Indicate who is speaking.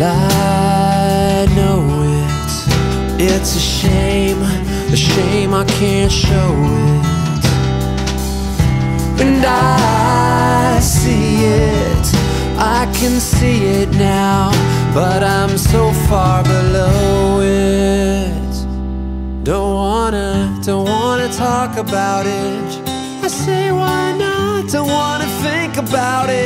Speaker 1: I know it's a shame I can't show it. And I see it, I can see it now, but I'm so far below it. Don't wanna talk about it. I say why not, don't wanna think about it.